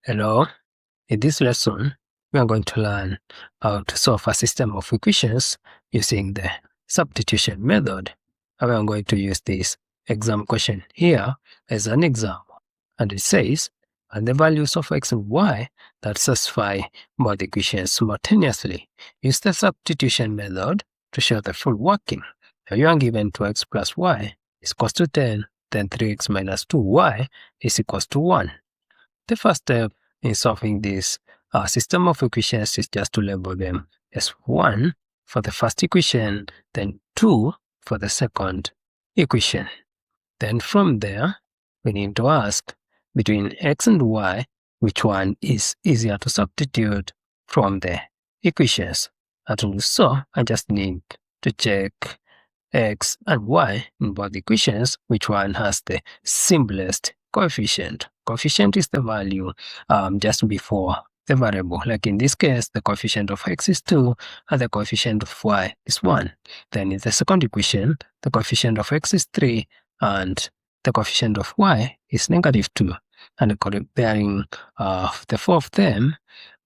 Hello, in this lesson, we are going to learn how to solve a system of equations using the substitution method. And we are going to use this exam question here as an example. And it says, and the values of x and y that satisfy both equations simultaneously. Use the substitution method to show the full working. Now you are given 2x plus y is equals to 10, then 3x minus 2y is equals to 1. The first step in solving this system of equations is just to label them as 1 for the first equation, then 2 for the second equation. Then from there, we need to ask between x and y, which one is easier to substitute from the equations. And to do so, I just need to check x and y in both equations, which one has the simplest coefficient. Coefficient is the value just before the variable. Like in this case, the coefficient of x is 2 and the coefficient of y is 1. Then in the second equation, the coefficient of x is 3 and the coefficient of y is negative 2. And comparing the four of them,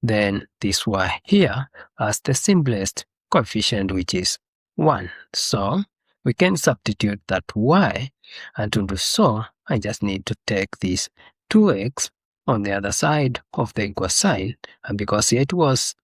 then this y here has the simplest coefficient, which is 1. So we can substitute that y, and to do so, I just need to take this 2x on the other side of the equal sign, and because it was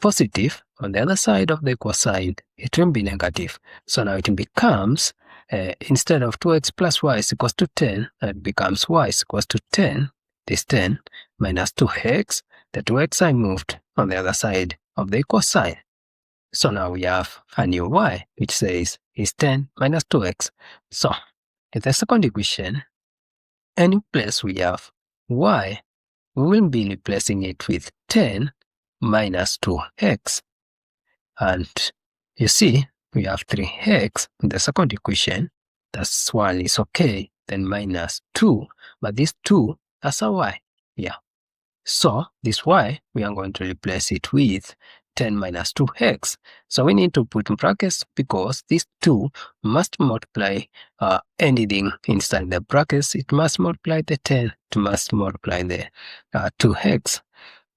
positive on the other side of the equal sign, it will be negative. So now it becomes, instead of 2x plus y is equals to 10, it becomes y is equals to 10, this 10 minus 2x, the 2x I moved on the other side of the equal sign. So now we have a new y, which says is 10 minus 2x. So in the second equation, any place we have y, we will be replacing it with 10 minus 2x. And you see, we have 3x in the second equation. That's 1 is okay. Then minus 2. But this 2, that's a y. Yeah. So this y, we are going to replace it with 10 minus 2x. So we need to put in brackets because this 2 must multiply anything inside the brackets. It must multiply the 10. It must multiply the 2x.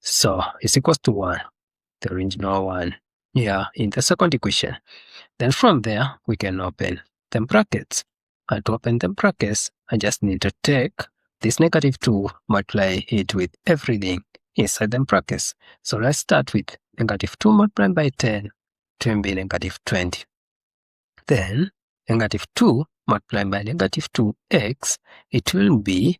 So it's equals to 1, the original one, yeah, in the second equation. Then from there, we can open the brackets. And to open the brackets, I just need to take this negative 2, multiply it with everything inside the brackets. So let's start with negative 2 multiplied by 10, it will be negative 20. Then negative 2 multiplied by negative 2x, it will be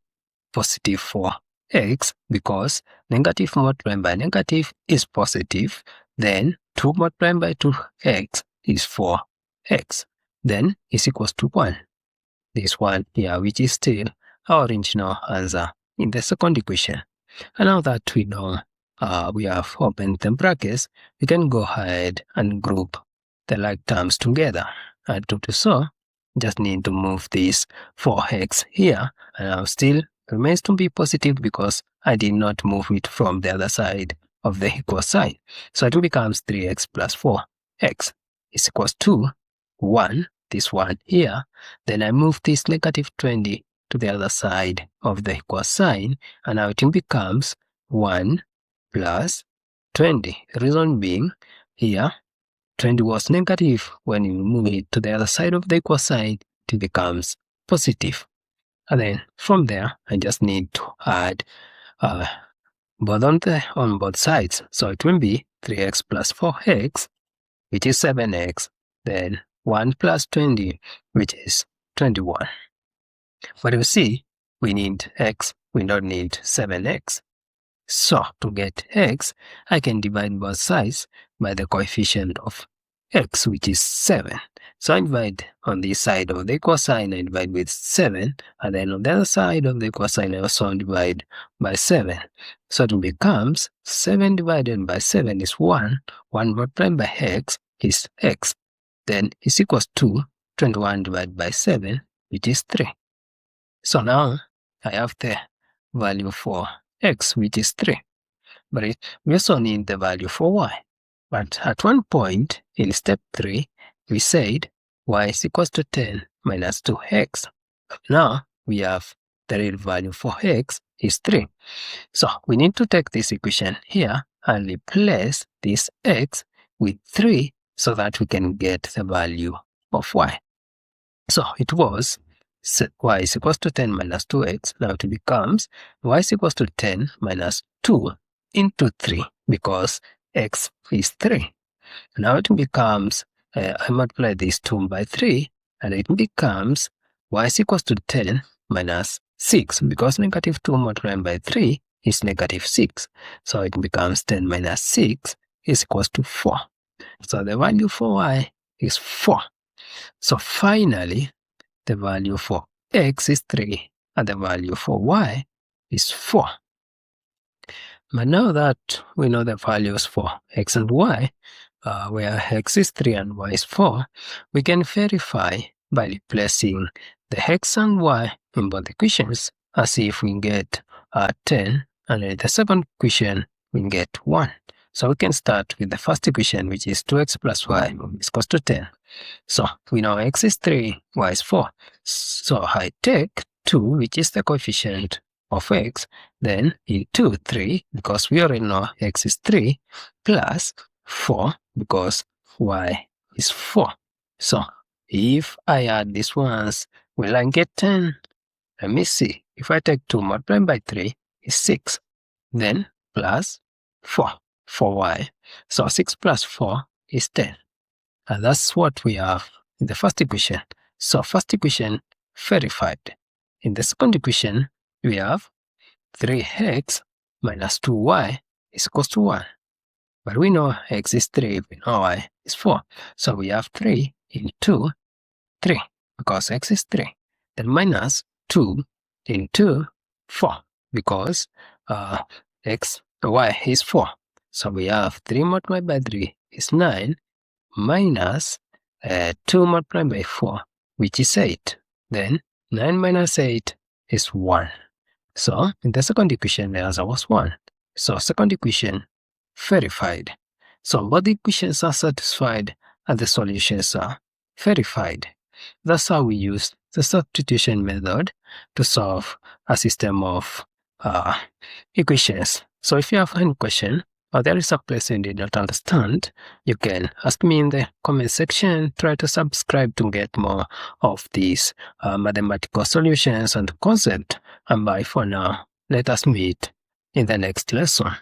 positive 4x because negative multiplied by negative is positive. Then 2 multiplied by 2x is 4x. Then is equals to 1. This one here, which is still our original answer in the second equation. And now that we know we have opened the brackets, we can go ahead and group the like terms together. And to do so, just need to move this 4x here, and now still remains to be positive because I did not move it from the other side of the equal sign. So it becomes 3x plus 4x is equals to 1, this one here. Then I move this negative 20 to the other side of the equal sign, and now it becomes 1 plus 20. Reason being, here 20 was negative. When you move it to the other side of the equal sign, it becomes positive. And then from there, I just need to add both on both sides. So it will be 3x plus 4x, which is 7x. Then 1 plus 20, which is 21. But you see, we need x, we don't need 7x. So to get x, I can divide both sides by the coefficient of x, which is 7. So I divide on this side of the equal sign, I divide with 7, and then on the other side of the equal sign, I also divide by 7. So it becomes 7 divided by 7 is 1, 1 multiplied by x is x. Then is equals to 21 divided by 7, which is 3. So now I have the value for x, which is 3. But we also need the value for y. But at one point in step 3, we said y is equals to 10 minus 2x. Now we have the real value for x is 3. So we need to take this equation here and replace this x with 3 so that we can get the value of y. So it was y is equals to 10 minus 2x. Now it becomes y is equals to 10 minus 2 into 3 because x is 3. Now it becomes, I multiply this 2 by 3 and it becomes y is equals to 10 minus 6 because negative 2 multiplied by 3 is negative 6. So it becomes 10 minus 6 is equals to 4. So the value for y is 4. So finally, the value for x is 3 and the value for y is 4. But now that we know the values for x and y, where x is 3 and y is 4, we can verify by replacing the x and y in both equations and see if we get 10, and in the second equation we get 1. So we can start with the first equation, which is 2x plus y is equals to 10. So we know x is 3, y is 4. So I take 2, which is the coefficient of x, then into 3, because we already know x is 3, plus 4, because y is 4. So if I add these ones, will I get 10? Let me see. If I take 2 multiplied by 3 is 6, then plus 4 for y. So 6 plus 4 is 10. And that's what we have in the first equation. So first equation verified. In the second equation, we have 3x minus 2y is equals to 1. But we know x is 3, we know y is 4. So we have 3 into 3 because x is 3. Then minus 2 into 4 because y is 4. So we have 3 multiplied by 3 is 9 minus 2 multiplied by 4, which is 8. Then 9 minus 8 is 1. So in the second equation, the answer was 1. So second equation verified. So both equations are satisfied and the solutions are verified. That's how we use the substitution method to solve a system of equations. So if you have any question or there is a place you did not understand, you can ask me in the comment section. Try to subscribe to get more of these mathematical solutions and concept. And bye for now. Let us meet in the next lesson.